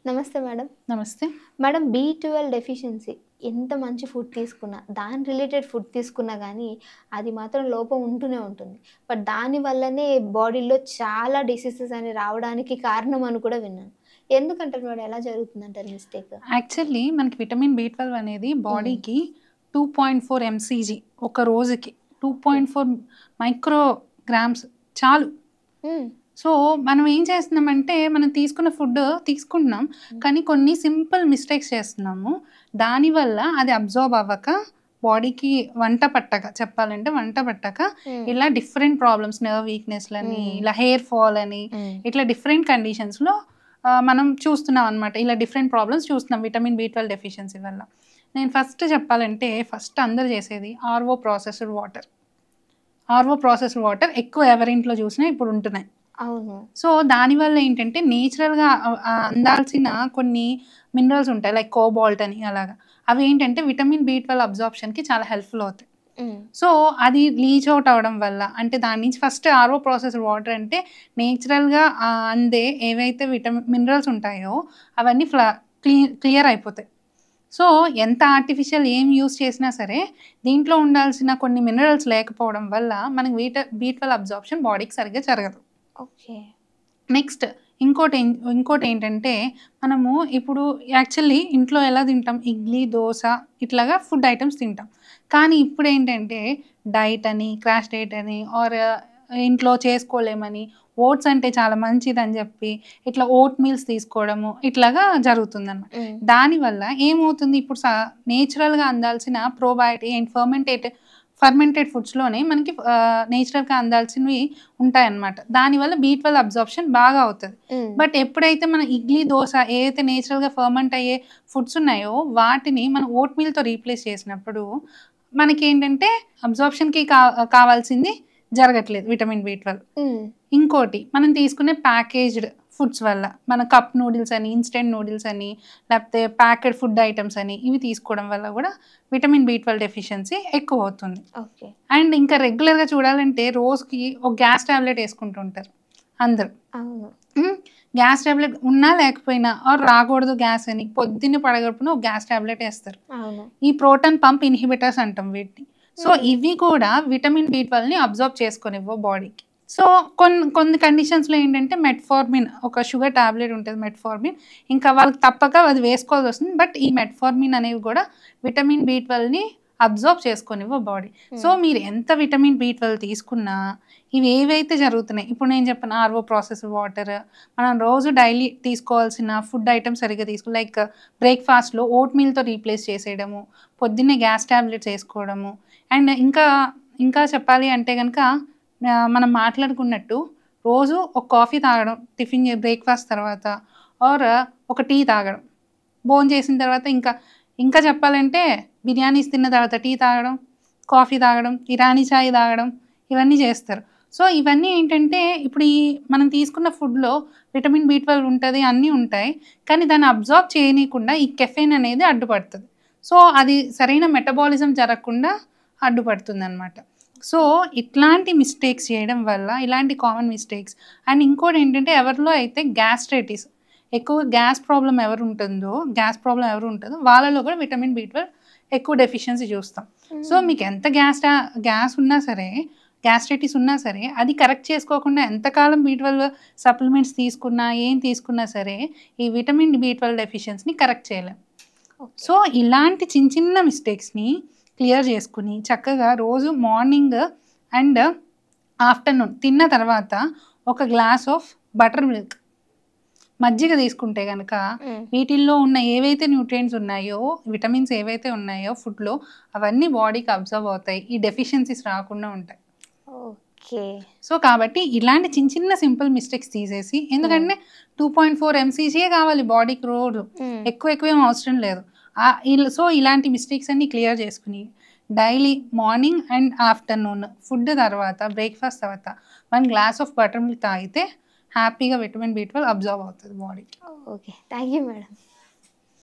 నమస్తే మేడం. నమస్తే. Madam B12 deficiency ఎంత మంచి ఫుడ్ తీసుకున్నా, దాని రిలేటెడ్ ఫుడ్ తీసుకున్నా గానీ, అది మాత్రం లోపం ఉంటూనే ఉంటుంది. బట్ దాని వల్లనే బాడీలో చాలా డిసీజెస్ అని రావడానికి కారణం అని కూడా విన్నాను. ఎందుకంటారు మేడం? ఎలా జరుగుతుందంటారు మిస్టేక్? యాక్చువల్లీ మనకి విటమిన్ బి12 అనేది హ్మ్. బాడీకి 2.4 ఎంసీజీ ఒక రోజుకి 2.4 మైక్రోగ్రామ్స్ చాలు. హ్మ్. సో మనం ఏం చేస్తున్నామంటే మనం తీసుకున్న ఫుడ్ తీసుకుంటున్నాం, కానీ కొన్ని సింపుల్ మిస్టేక్స్ చేస్తున్నాము. దానివల్ల అది అబ్జార్బ్ అవ్వక బాడీకి వంట పట్టక, చెప్పాలంటే వంట పట్టక హ్మ్. ఇలా డిఫరెంట్ ప్రాబ్లమ్స్, నర్వ్ వీక్నెస్లని, ఇలా హెయిర్ ఫాల్ అని, ఇట్లా డిఫరెంట్ కండిషన్స్లో మనం చూస్తున్నాం అనమాట. ఇలా డిఫరెంట్ ప్రాబ్లమ్స్ చూస్తున్నాం విటమిన్ బి12 డెఫిషియన్సీ వల్ల. నేను ఫస్ట్ చెప్పాలంటే ఫస్ట్ అందరు చేసేది ఆర్ఓ ప్రాసెస్డ్ వాటర్ ఎక్కువ ఎవరింట్లో చూసినా ఇప్పుడు ఉంటున్నాయి. అవును. సో దానివల్ల ఏంటంటే నేచురల్గా అందాల్సిన కొన్ని మినరల్స్ ఉంటాయి, లైక్ కోబాల్ట్ అని అలాగా. అవి ఏంటంటే విటమిన్ బి12 అబ్జార్ప్షన్కి చాలా హెల్ప్ఫుల్ అవుతాయి. సో అది లీచ్ అవుట్ అవడం వల్ల, అంటే దాని నుంచి ఫస్ట్ ఆర్ఓ ప్రాసెస్డ్ వాటర్ అంటే నేచురల్గా అందే ఏవైతే మినరల్స్ ఉంటాయో అవన్నీ క్లియర్ అయిపోతాయి. సో ఎంత ఆర్టిఫిషియల్ ఏం యూస్ చేసినా సరే దీంట్లో ఉండాల్సిన కొన్ని మినరల్స్ లేకపోవడం వల్ల మనకి బి12 అబ్జార్ప్షన్ బాడీకి సరిగ్గా జరగదు. ఓకే. నెక్స్ట్ ఇంకోటి ఏంటంటే మనము ఇప్పుడు యాక్చువల్లీ ఇంట్లో ఎలా తింటాం, ఇడ్లీ, దోశ ఇట్లాగా ఫుడ్ ఐటమ్స్ తింటాం. కానీ ఇప్పుడు ఏంటంటే డైట్ అని, క్రాష్ డైట్ అని, ఆర్ ఇంట్లో చేసుకోలేమని, ఓట్స్ అంటే చాలా మంచిదని చెప్పి ఇట్లా ఓట్ మీల్స్ తీసుకోవడము ఇట్లాగా జరుగుతుందన్నమాట. దానివల్ల ఏమవుతుంది, ఇప్పుడు నేచురల్గా అందాల్సిన ప్రోబయాటిక్ అండ్ ఫర్మెంటెడ్ ఫుడ్స్లోనే మనకి నేచురల్గా అందాల్సినవి ఉంటాయన్నమాట. దానివల్ల బి12 అబ్జార్ప్షన్ బాగా అవుతుంది. బట్ ఎప్పుడైతే మన ఇడ్లీ, దోశ ఏదైతే నేచురల్గా ఫర్మెంట్ అయ్యే ఫుడ్స్ ఉన్నాయో వాటిని మనం ఓట్ మీల్తో రీప్లేస్ చేసినప్పుడు మనకేంటంటే అబ్జార్ప్షన్కి కావాల్సింది జరగట్లేదు విటమిన్ బి12. ఇంకోటి మనం తీసుకునే ప్యాకేజ్డ్ ఫుడ్స్ వల్ల, మన కప్ నూడిల్స్ అని, ఇన్స్టెంట్ నూడిల్స్ అని, లేకపోతే ప్యాకెడ్ ఫుడ్ ఐటమ్స్ అని ఇవి తీసుకోవడం వల్ల కూడా విటమిన్ బి12 డెఫిషియన్సీ ఎక్కువ అవుతుంది. ఓకే. అండ్ ఇంకా రెగ్యులర్గా చూడాలంటే రోజుకి ఒక గ్యాస్ టాబ్లెట్ వేసుకుంటూ ఉంటారు అందరు. అవును. గ్యాస్ టాబ్లెట్ ఉన్నా లేకపోయినా, ఆర్ రాకూడదు గ్యాస్ అని పొద్దున్నే పడగడుపున ఒక గ్యాస్ టాబ్లెట్ వేస్తారు. అవును. ఈ ప్రోటాన్ పంప్ ఇన్హిబిటర్స్ అంటాం వీటిని. సో ఇవి కూడా విటమిన్ బి12ని అబ్జార్బ్ చేసుకొనివ్వవు బాడీకి. సో కొన్ని కండిషన్స్లో ఏంటంటే మెట్ఫార్మిన్, ఒక షుగర్ టాబ్లెట్ ఉంటుంది మెట్ఫార్మిన్, ఇంకా వాళ్ళకి తప్పక అది వేసుకోవాల్సి వస్తుంది. బట్ ఈ మెట్ఫార్మిన్ అనేవి కూడా విటమిన్ బి12ని అబ్జార్బ్ చేసుకొనివ్వవు బాడీ. సో మీరు ఎంత విటమిన్ బి12 తీసుకున్నా ఇవి ఏవైతే జరుగుతున్నాయి, ఇప్పుడు నేను చెప్పిన ఆర్ఓ ప్రాసెస్డ్ వాటర్, మనం రోజు డైలీ తీసుకోవాల్సిన ఫుడ్ ఐటమ్స్ సరిగ్గా లైక్ బ్రేక్ఫాస్ట్లో ఓట్ మీల్తో రీప్లేస్ చేసేయడము, పొద్దున్నే గ్యాస్ టాబ్లెట్స్ వేసుకోవడము, అండ్ ఇంకా చెప్పాలి అంటే కనుక మనం మాట్లాడుకున్నట్టు రోజు ఒక కాఫీ తాగడం టిఫిన్ బ్రేక్ఫాస్ట్ తర్వాత, ఆర్ ఒక టీ తాగడం భోజనం చేసిన తర్వాత, ఇంకా చెప్పాలంటే బిర్యానీస్ తిన్న తర్వాత టీ తాగడం, కాఫీ తాగడం, ఇరానీ చాయ్ తాగడం ఇవన్నీ చేస్తారు. సో ఇవన్నీ ఏంటంటే ఇప్పుడు మనం తీసుకున్న ఫుడ్లో విటమిన్ బి12 ఉంటుంది, అన్నీ ఉంటాయి, కానీ దాన్ని అబ్జార్బ్ చేయనీయకుండా ఈ కెఫెన్ అనేది అడ్డుపడుతుంది. సో అది సరైన మెటబాలిజం జరగకుండా అడ్డుపడుతుంది అనమాట. సో ఇట్లాంటి మిస్టేక్స్ చేయడం వల్ల, ఇలాంటి కామన్ మిస్టేక్స్. అండ్ ఇంకోటి ఏంటంటే ఎవరిలో అయితే గ్యాస్ట్రైటిస్, ఎక్కువ గ్యాస్ ప్రాబ్లం ఎవరు ఉంటుందో వాళ్ళలో కూడా విటమిన్ బి12 ఎక్కువ డెఫిషియన్సీ చూస్తాం. సో మీకు ఎంత గ్యాస్ ఉన్నా సరే, గ్యాస్ట్రైటిస్ ఉన్నా సరే, అది కరెక్ట్ చేసుకోకుండా ఎంతకాలం బి12 సప్లిమెంట్స్ తీసుకున్నా సరే ఈ విటమిన్ బి12 డెఫిషియన్సీని కరెక్ట్ చేయలేం. సో ఇలాంటి చిన్న మిస్టేక్స్ని క్లియర్ చేసుకుని చక్కగా రోజు మార్నింగ్ అండ్ ఆఫ్టర్నూన్ తిన్న తర్వాత ఒక గ్లాస్ ఆఫ్ బటర్ మిల్క్, మజ్జిగ తీసుకుంటే కనుక వీటిల్లో ఉన్న ఏవైతే న్యూట్రియంట్స్ ఉన్నాయో, విటమిన్స్ ఏవైతే ఉన్నాయో ఫుడ్లో అవన్నీ బాడీకి అబ్జర్వ్ అవుతాయి, ఈ డెఫిషియన్సీస్ రాకుండా ఉంటాయి. ఓకే. సో కాబట్టి ఇలాంటి చిన్న సింపుల్ మిస్టేక్స్ తీసేసి, ఎందుకంటే 2.4 ఎంసీజీయే కావాలి బాడీకి రోజు, ఎక్కువేం అవసరం లేదు. సో ఇలాంటి మిస్టేక్స్ అన్ని క్లియర్ చేసుకుని daily morning and afternoon food తర్వాత, బ్రేక్ఫాస్ట్ తర్వాత 1 గ్లాస్ ఆఫ్ బటర్ మిల్క్ తాగితే హ్యాపీగా విటమిన్ బి12 అబ్జర్వ్ అవుతుంది బాడీకి. ఓకే. Thank you madam.